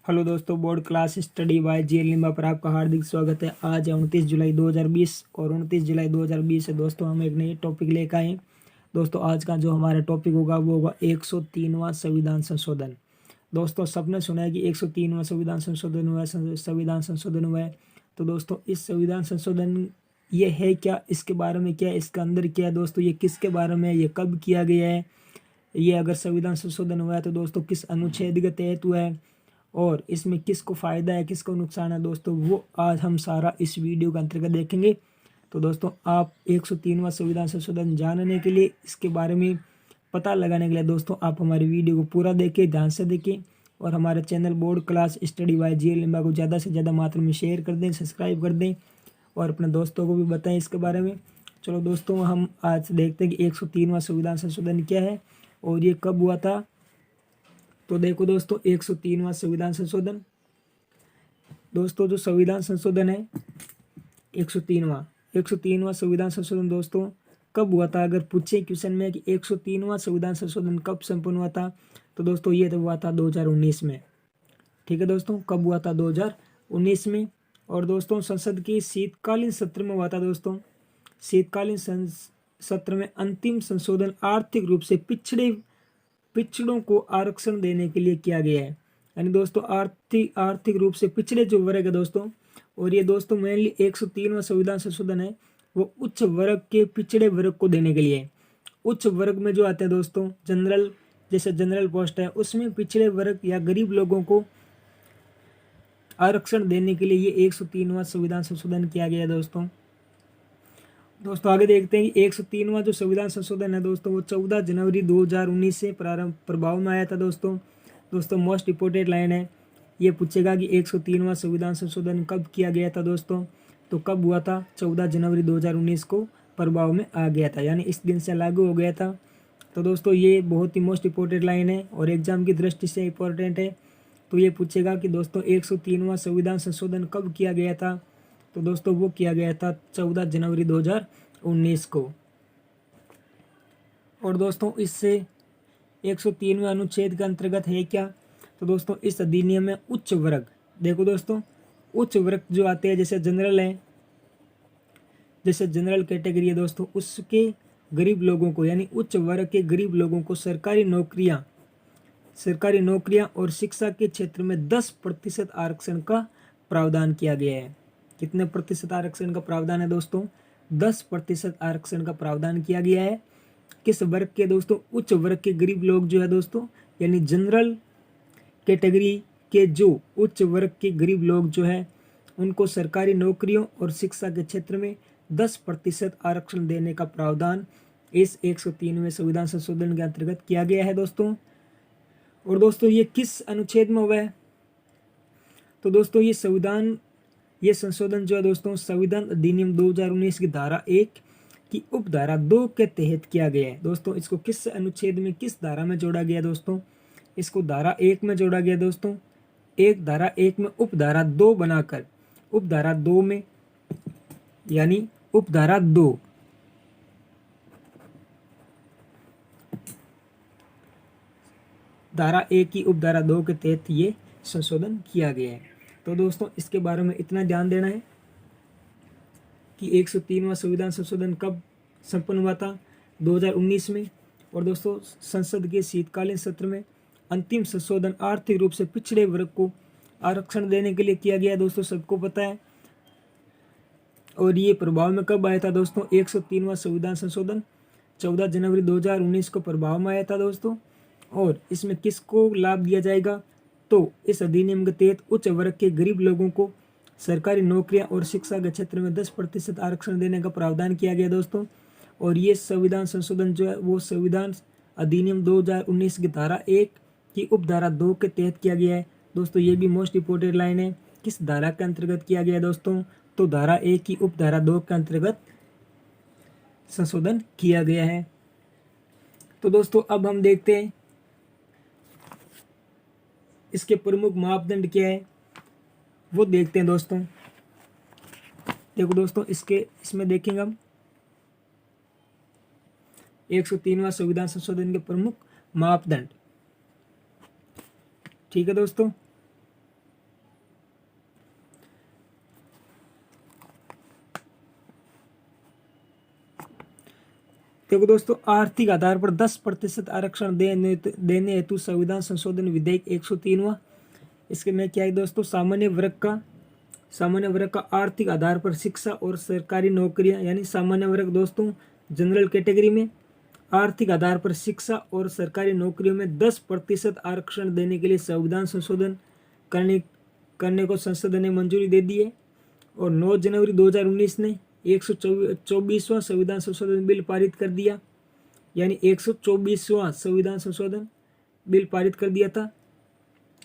Hello दोस्तों, board class study bye GL Limba पर आपका हार्दिक स्वागत है। आज है 29 जुलाई 2020 और 29 जुलाई 2020 है दोस्तों, हम एक नए टॉपिक लेकर आए। दोस्तों आज का जो हमारा टॉपिक होगा वो होगा 103वां संविधान संशोधन। दोस्तों सबने सुना है कि 103वां संविधान संशोधन हुआ है, संविधान संशोधन हुआ है। तो दोस्तों इस संविधान संशोधन ये है क्या, इसके बारे में क्या है, इसके अंदर क्या है दोस्तों, ये किसके बारे में है, ये कब किया गया है, ये अगर संविधान संशोधन हुआ है तो दोस्तों किस अनुच्छेद के तहत हुआ है और इसमें किसको फ़ायदा है किसको नुकसान है दोस्तों, वो आज हम सारा इस वीडियो के अंतर्गत देखेंगे। तो दोस्तों आप 103वां संविधान संशोधन जानने के लिए, इसके बारे में पता लगाने के लिए दोस्तों आप हमारी वीडियो को पूरा देखें, ध्यान से देखें और हमारे channel board class study bye GL Limba को ज़्यादा से ज़्यादा मात्रा में शेयर कर दें, सब्सक्राइब कर दें और अपने दोस्तों को भी बताएं इसके बारे में। चलो दोस्तों हम आज देखते हैं कि 103वां संविधान संशोधन क्या है और ये कब हुआ था। तो देखो दोस्तों 103वां संविधान संशोधन, दोस्तों जो संविधान संशोधन है 103वां संविधान संशोधन दोस्तों कब हुआ था। अगर पूछे क्वेश्चन में कि 103वां संविधान संशोधन कब संपन्न हुआ था तो दोस्तों ये तो हुआ था 2019 में। ठीक है दोस्तों, कब हुआ था 2019 में। और दोस्तों संसद के शीतकालीन सत्र में हुआ था दोस्तों। शीतकालीन सत्र में अंतिम संशोधन आर्थिक रूप से पिछड़ों को आरक्षण देने के लिए किया गया है। यानी दोस्तों आर्थिक रूप से पिछड़े जो वर्ग है दोस्तों, और ये दोस्तों मेनली 103वां संविधान संशोधन है वो उच्च वर्ग के पिछड़े वर्ग को देने के लिए। उच्च वर्ग में जो आते हैं दोस्तों जनरल, जैसे जनरल पोस्ट है उसमें पिछड़े वर्ग या गरीब लोगों को आरक्षण देने के लिए ये 103वां संविधान संशोधन किया गया दोस्तों। दोस्तों आगे देखते हैं कि 103वां जो संविधान संशोधन है दोस्तों वो 14 जनवरी 2019 से प्रभाव में आया था दोस्तों मोस्ट इंपोर्टेंट लाइन है, ये पूछेगा कि 103वां संविधान संशोधन कब किया गया था दोस्तों। तो कब हुआ था, 14 जनवरी 2019 को प्रभाव में आ गया था, यानी इस दिन से लागू हो गया था। तो दोस्तों ये बहुत ही मोस्ट इंपोर्टेंट लाइन है और एग्जाम की दृष्टि से इंपॉर्टेंट है। तो ये पूछेगा कि दोस्तों 103वां संविधान संशोधन कब किया गया था। तो दोस्तों वो किया गया था 14 जनवरी 2019 को। और दोस्तों इससे 103वें अनुच्छेद के अंतर्गत है क्या, तो दोस्तों इस अधिनियम में उच्च वर्ग, देखो दोस्तों उच्च वर्ग जो आते हैं जैसे जनरल है, जैसे जनरल कैटेगरी है दोस्तों, उसके गरीब लोगों को यानी उच्च वर्ग के गरीब लोगों को सरकारी नौकरियां और शिक्षा के क्षेत्र में 10% आरक्षण का प्रावधान किया गया है। कितने प्रतिशत आरक्षण का प्रावधान है दोस्तों, 10% आरक्षण का प्रावधान किया गया है। किस वर्ग के दोस्तों, उच्च वर्ग के गरीब लोग जो है दोस्तों, यानी जनरल कैटेगरी के जो उच्च वर्ग के गरीब लोग जो है उनको सरकारी नौकरियों और शिक्षा के क्षेत्र में 10% आरक्षण देने का प्रावधान इस 103वें संविधान संशोधन के अंतर्गत किया गया है दोस्तों। और दोस्तों ये किस अनुच्छेद में हुआ है, तो दोस्तों ये संशोधन जो है दोस्तों संविधान अधिनियम 2019 की धारा 1 की उपधारा 2 के तहत किया गया है दोस्तों। इसको किस अनुच्छेद में किस धारा में जोड़ा गया दोस्तों, इसको धारा 1 में जोड़ा गया दोस्तों। धारा 1 में उपधारा 2 बनाकर उपधारा 2 में, यानी उपधारा 2 धारा 1 की उपधारा 2 के तहत ये संशोधन किया गया है। तो दोस्तों इसके बारे में इतना ध्यान देना है कि 103वां संविधान संशोधन कब संपन्न हुआ था, 2019 में। और दोस्तों संसद के शीतकालीन सत्र में अंतिम संशोधन आर्थिक रूप से पिछड़े वर्ग को आरक्षण देने के लिए किया गया दोस्तों, सबको पता है। और ये प्रभाव में कब आया था दोस्तों, 103वां संविधान संशोधन 14 जनवरी 2019 को प्रभाव में आया था दोस्तों। और इसमें किसको लाभ दिया जाएगा, तो इस अधिनियम के तहत उच्च वर्ग के गरीब लोगों को सरकारी नौकरियां और शिक्षा के क्षेत्र में 10% आरक्षण देने का प्रावधान किया गया दोस्तों। और ये संविधान संशोधन जो है वो संविधान अधिनियम 2019 की धारा 1 की उपधारा 2 के तहत किया गया है दोस्तों। ये भी मोस्ट इंपोर्टेंट लाइन है, किस धारा के अंतर्गत किया गया दोस्तों, तो धारा 1 की उपधारा 2 के अंतर्गत संशोधन किया गया है। तो दोस्तों अब हम देखते हैं इसके प्रमुख मापदंड क्या है, वो देखते हैं दोस्तों। देखो दोस्तों इसमें देखेंगे हम 103वां संविधान संशोधन के प्रमुख मापदंड। ठीक है दोस्तों, देखो दोस्तों, आर्थिक आधार पर 10% आरक्षण देने हेतु संविधान संशोधन विधेयक 103वां। इसके में क्या है दोस्तों, सामान्य वर्ग का आर्थिक आधार पर शिक्षा और सरकारी नौकरियां, यानी सामान्य वर्ग दोस्तों जनरल कैटेगरी में आर्थिक आधार पर शिक्षा और सरकारी नौकरियों में 10% आरक्षण देने के लिए संविधान संशोधन करने को संसद ने मंजूरी दे दी है। और 9 जनवरी 2019 ने 124वां संविधान संशोधन बिल पारित कर दिया, यानी 124वां संविधान संशोधन बिल पारित कर दिया था।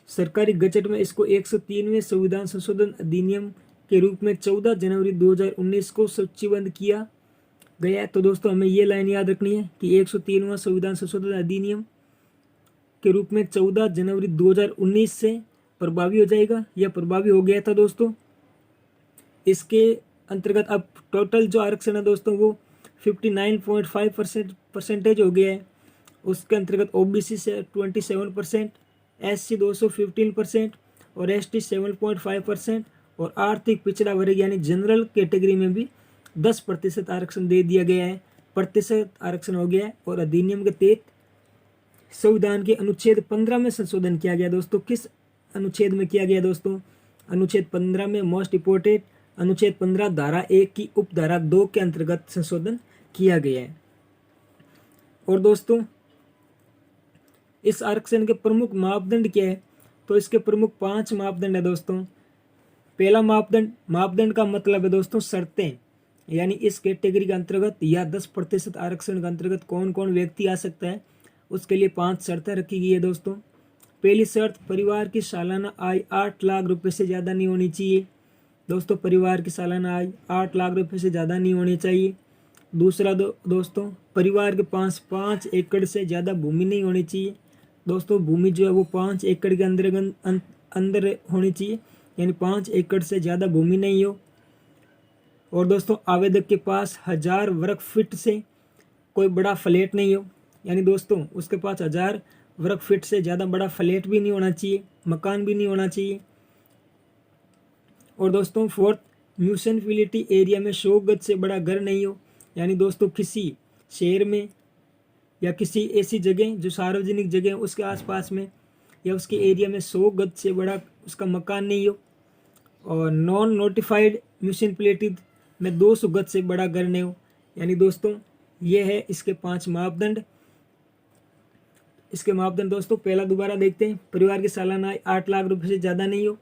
सरकारी गजट में इसको 103वें संविधान संशोधन अधिनियम के रूप में 14 जनवरी 2019 को सूचीबद्ध किया गया है। तो दोस्तों हमें ये लाइन याद रखनी है कि 103वां संविधान संशोधन अधिनियम के रूप में 14 जनवरी 2019 से प्रभावी हो जाएगा या प्रभावी हो गया था दोस्तों। इसके अंतर्गत अब टोटल जो आरक्षण है दोस्तों वो 59.5% हो गया है। उसके अंतर्गत ओबीसी से 27%, एससी 215% और एसटी 7.5% और आर्थिक पिछड़ा वर्ग यानी जनरल कैटेगरी में भी 10% आरक्षण दे दिया गया है, प्रतिशत आरक्षण हो गया है। और अधिनियम के तहत संविधान के अनुच्छेद 15 में संशोधन किया गया दोस्तों। किस अनुच्छेद में किया गया दोस्तों? अनुच्छेद 15 में मोस्ट इम्पोर्टेंट अनुच्छेद 15 धारा 1 की उपधारा 2 के अंतर्गत संशोधन किया गया है। और दोस्तों इस आरक्षण के प्रमुख मापदंड क्या है? तो इसके प्रमुख 5 मापदंड है दोस्तों। पहला मापदंड का मतलब है दोस्तों शर्तें, यानी इस कैटेगरी के अंतर्गत या 10% आरक्षण के अंतर्गत कौन कौन व्यक्ति आ सकता है, उसके लिए 5 शर्तें रखी गई है दोस्तों। पहली शर्त, परिवार की सालाना आय 8 लाख रुपए से ज़्यादा नहीं होनी चाहिए दोस्तों। परिवार की सालाना आय 8 लाख रुपए से ज़्यादा नहीं होनी चाहिए। दूसरा दोस्तों, परिवार के पास 5 एकड़ से ज़्यादा भूमि नहीं होनी चाहिए दोस्तों। भूमि जो है वो 5 एकड़ के अंदर होनी चाहिए, यानी 5 एकड़ से ज़्यादा भूमि नहीं हो। और दोस्तों आवेदक के पास 1000 वर्ग फीट से कोई बड़ा फ्लैट नहीं हो, यानी दोस्तों उसके पास 1000 वर्ग फीट से ज़्यादा बड़ा फ्लैट भी नहीं होना चाहिए, मकान भी नहीं होना चाहिए। और दोस्तों फोर्थ, म्यूनिसिपैलिटी एरिया में 100 गज से बड़ा घर नहीं हो, यानी दोस्तों किसी शहर में या किसी ऐसी जगह जो सार्वजनिक जगह है उसके आसपास में या उसके एरिया में 100 गज से बड़ा उसका मकान नहीं हो। और नॉन नोटिफाइड म्यूनिसिपैलिटी में 200 गज से बड़ा घर नहीं हो, यानी दोस्तों ये है इसके 5 मापदंड। इसके मापदंड दोस्तों पहला दोबारा देखते हैं। परिवार की सालाना आय 8 लाख रुपए से ज़्यादा नहीं हो।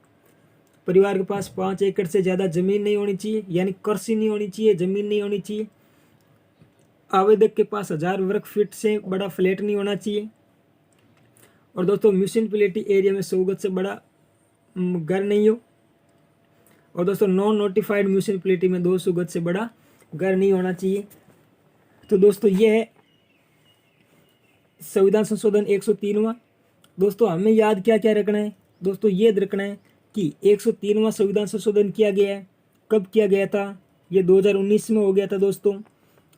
परिवार के पास 5 एकड़ से ज़्यादा जमीन नहीं होनी चाहिए, यानी कृषि नहीं होनी चाहिए, जमीन नहीं होनी चाहिए। आवेदक के पास 1000 वर्ग फीट से बड़ा फ्लैट नहीं होना चाहिए। और दोस्तों म्यूनिसिपैलिटी एरिया में 100 गज से बड़ा घर नहीं हो। और दोस्तों नॉन नोटिफाइड म्यूनिसिपैलिटी में 200 गज से बड़ा घर नहीं होना चाहिए। तो दोस्तों ये है संविधान संशोधन 103वां। दोस्तों हमें याद क्या क्या रखना है दोस्तों? ये रखना है कि 103वां संविधान संशोधन किया गया है। कब किया गया था? ये 2019 में हो गया था दोस्तों।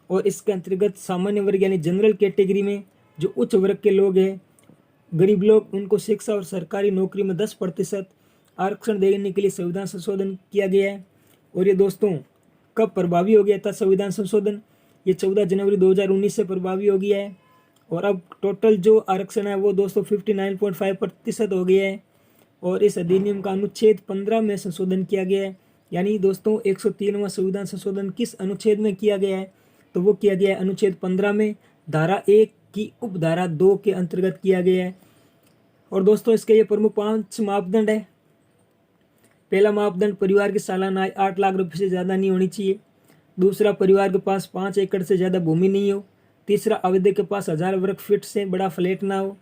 और इसके अंतर्गत सामान्य वर्ग यानी जनरल कैटेगरी में जो उच्च वर्ग के लोग हैं, गरीब लोग, उनको शिक्षा और सरकारी नौकरी में 10% आरक्षण देने के लिए संविधान संशोधन किया गया है। और ये दोस्तों कब प्रभावी हो गया था संविधान संशोधन? ये 14 जनवरी 2019 से प्रभावी हो गया है। और अब टोटल जो आरक्षण है वो दोस्तों 59.5% हो गया है। और इस अधिनियम का अनुच्छेद 15 में संशोधन किया गया है, यानी दोस्तों 103वां संविधान संशोधन किस अनुच्छेद में किया गया है? तो वो किया गया है अनुच्छेद 15 में धारा 1 की उपधारा 2 के अंतर्गत किया गया है। और दोस्तों इसके ये प्रमुख 5 मापदंड है। पहला मापदंड, परिवार की सालाना आय 8 लाख रुपए से ज़्यादा नहीं होनी चाहिए। दूसरा, परिवार के पास 5 एकड़ से ज़्यादा भूमि नहीं हो। तीसरा, आवेदक के पास 1000 वर्ग फीट से बड़ा फ्लैट ना हो।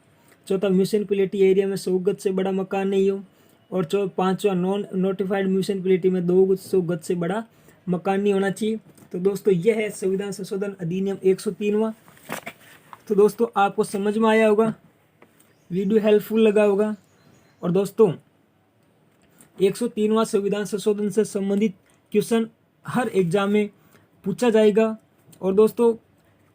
चौथा, म्यूनिसिपैलिटी एरिया में 100 गज से बड़ा मकान नहीं हो। और पांचवा, नॉन नोटिफाइड म्यूनिसिपैलिटी में 200 गज से बड़ा मकान नहीं होना चाहिए। तो दोस्तों यह है संविधान संशोधन अधिनियम 103वां। तो दोस्तों आपको समझ में आया होगा, वीडियो हेल्पफुल लगा होगा। और दोस्तों 103वां संविधान संशोधन से संबंधित क्वेश्चन हर एग्जाम में पूछा जाएगा। और दोस्तों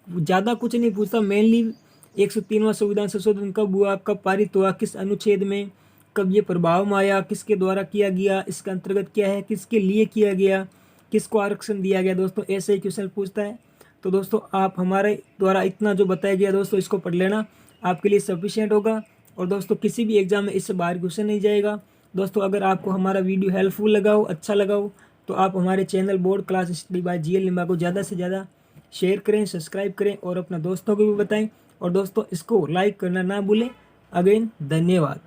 ज़्यादा कुछ नहीं पूछता, मेनली 103वां संविधान संशोधन कब हुआ, कब पारित हुआ, किस अनुच्छेद में, कब ये प्रभाव में आया, किसके द्वारा किया गया, इसके अंतर्गत क्या है, किसके लिए किया गया, किसको आरक्षण दिया गया, दोस्तों ऐसे ही क्वेश्चन पूछता है। तो दोस्तों आप हमारे द्वारा इतना जो बताया गया दोस्तों इसको पढ़ लेना, आपके लिए सफिशिएंट होगा। और दोस्तों किसी भी एग्जाम में इससे बाहर क्वेश्चन नहीं जाएगा। दोस्तों अगर आपको हमारा वीडियो हेल्पफुल लगा हो, अच्छा लगा हो, तो आप हमारे channel board class study bye GL Limba को ज़्यादा से ज़्यादा शेयर करें, सब्सक्राइब करें और अपने दोस्तों को भी बताएं। और दोस्तों इसको लाइक करना ना भूलें। अगेन धन्यवाद।